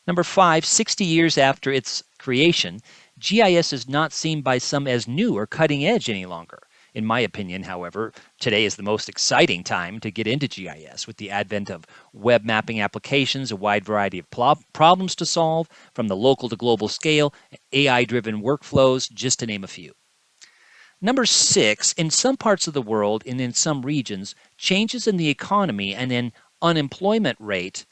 Number 5, 60 years after its creation, GIS is not seen by some as new or cutting edge any longer. In my opinion, however, today is the most exciting time to get into GIS with the advent of web mapping applications, a wide variety of problems to solve, from the local to global scale, AI-driven workflows, just to name a few. Number 6, in some parts of the world and in some regions, changes in the economy and in unemployment rate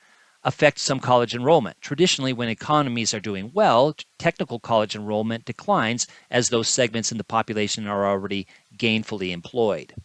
affect some college enrollment. Traditionally, when economies are doing well, technical college enrollment declines as those segments in the population are already gainfully employed.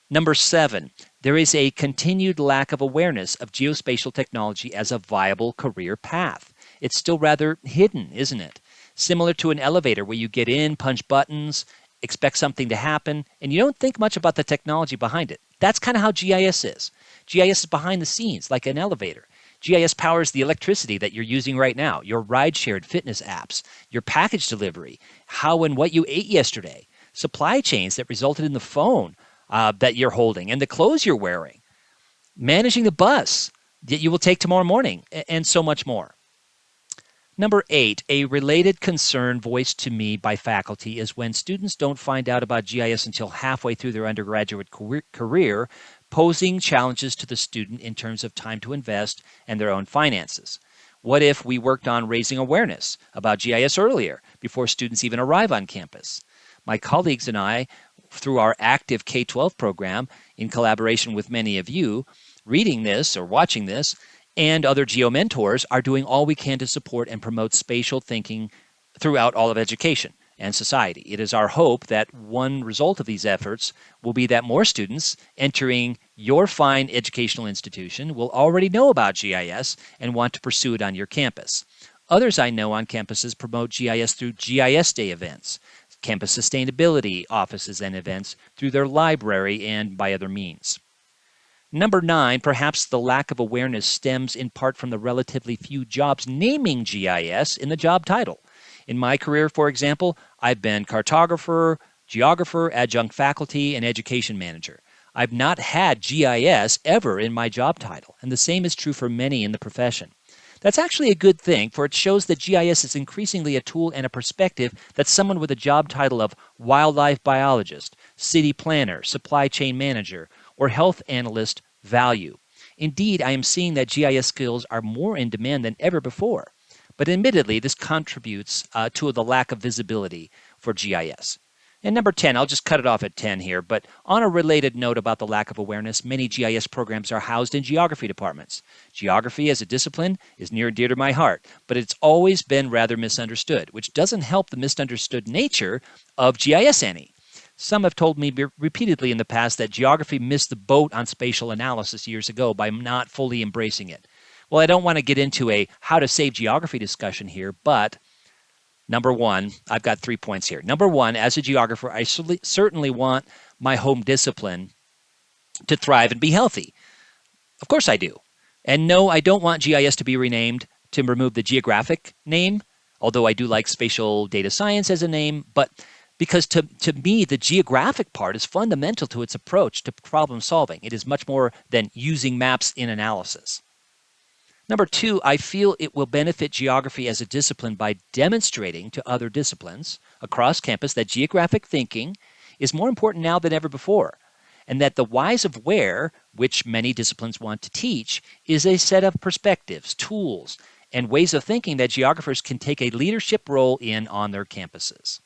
Number 7, there is a continued lack of awareness of geospatial technology as a viable career path. It's still rather hidden, isn't it? Similar to an elevator where you get in, punch buttons, expect something to happen, and you don't think much about the technology behind it. That's kind of how GIS is. GIS is behind the scenes, like an elevator. GIS powers the electricity that you're using right now, your ride-shared fitness apps, your package delivery, how and what you ate yesterday, supply chains that resulted in the phone that you're holding and the clothes you're wearing, managing the bus that you will take tomorrow morning, and so much more. Number 8, a related concern voiced to me by faculty is when students don't find out about GIS until halfway through their undergraduate career, posing challenges to the student in terms of time to invest and their own finances. What if we worked on raising awareness about GIS earlier, before students even arrive on campus? My colleagues and I, through our active K-12 program, in collaboration with many of you, reading this or watching this, and other geo mentors, are doing all we can to support and promote spatial thinking throughout all of education and society. It is our hope that one result of these efforts will be that more students entering your fine educational institution will already know about GIS and want to pursue it on your campus. Others I know on campuses promote GIS through GIS Day events, campus sustainability offices and events, through their library, and by other means. Number 9, perhaps the lack of awareness stems in part from the relatively few jobs naming GIS in the job title. In my career, for example, I've been cartographer, geographer, adjunct faculty, and education manager. I've not had GIS ever in my job title, and the same is true for many in the profession. That's actually a good thing, for it shows that GIS is increasingly a tool and a perspective that someone with a job title of wildlife biologist, city planner, supply chain manager, or health analyst value. Indeed, I am seeing that GIS skills are more in demand than ever before. But admittedly, this contributes to the lack of visibility for GIS. And number 10, I'll just cut it off at 10 here, but on a related note about the lack of awareness, many GIS programs are housed in geography departments. Geography as a discipline is near and dear to my heart, but it's always been rather misunderstood, which doesn't help the misunderstood nature of GIS any. Some have told me repeatedly in the past that geography missed the boat on spatial analysis years ago by not fully embracing it. Well, I don't want to get into a how to save geography discussion here, but number 1, I've got 3 points here. Number 1, as a geographer, I certainly want my home discipline to thrive and be healthy. Of course I do. And no, I don't want GIS to be renamed to remove the geographic name, although I do like spatial data science as a name, but because to me, the geographic part is fundamental to its approach to problem solving. It is much more than using maps in analysis. Number 2, I feel it will benefit geography as a discipline by demonstrating to other disciplines across campus that geographic thinking is more important now than ever before, and that the whys of where, which many disciplines want to teach, is a set of perspectives, tools, and ways of thinking that geographers can take a leadership role in on their campuses.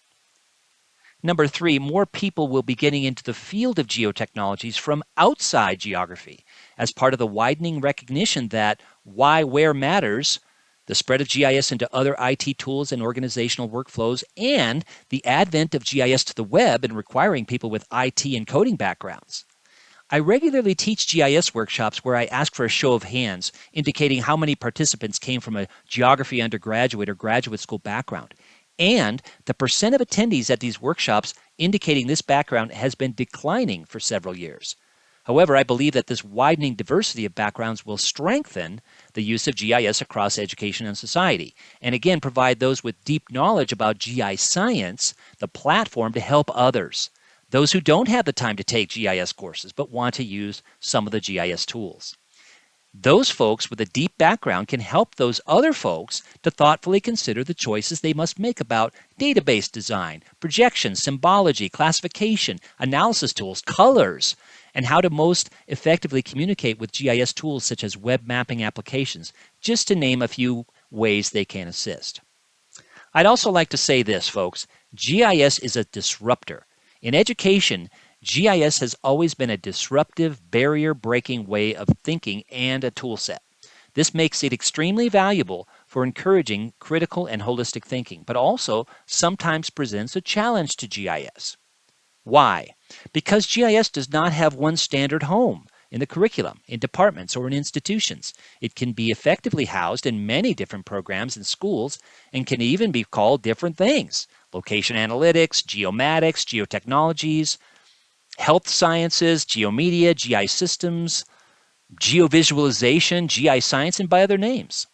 Number 3, more people will be getting into the field of geotechnologies from outside geography as part of the widening recognition that why, where matters, the spread of GIS into other IT tools and organizational workflows, and the advent of GIS to the web and requiring people with IT and coding backgrounds. I regularly teach GIS workshops where I ask for a show of hands, indicating how many participants came from a geography undergraduate or graduate school background. And the percent of attendees at these workshops indicating this background has been declining for several years. However, I believe that this widening diversity of backgrounds will strengthen the use of GIS across education and society, and again provide those with deep knowledge about GI science the platform to help others, those who don't have the time to take GIS courses but want to use some of the GIS tools. Those folks with a deep background can help those other folks to thoughtfully consider the choices they must make about database design, projection, symbology, classification, analysis tools, colors, and how to most effectively communicate with GIS tools such as web mapping applications, just to name a few ways they can assist. I'd also like to say this, folks. GIS is a disruptor. In education, GIS has always been a disruptive, barrier breaking way of thinking and a tool set. This makes it extremely valuable for encouraging critical and holistic thinking, but also sometimes presents a challenge to GIS. Why? Because GIS does not have one standard home in the curriculum, in departments, or in institutions. It can be effectively housed in many different programs in schools and can even be called different things: location analytics, geomatics, geotechnologies, health sciences, geomedia, GI systems, geovisualization, GI science, and by other names.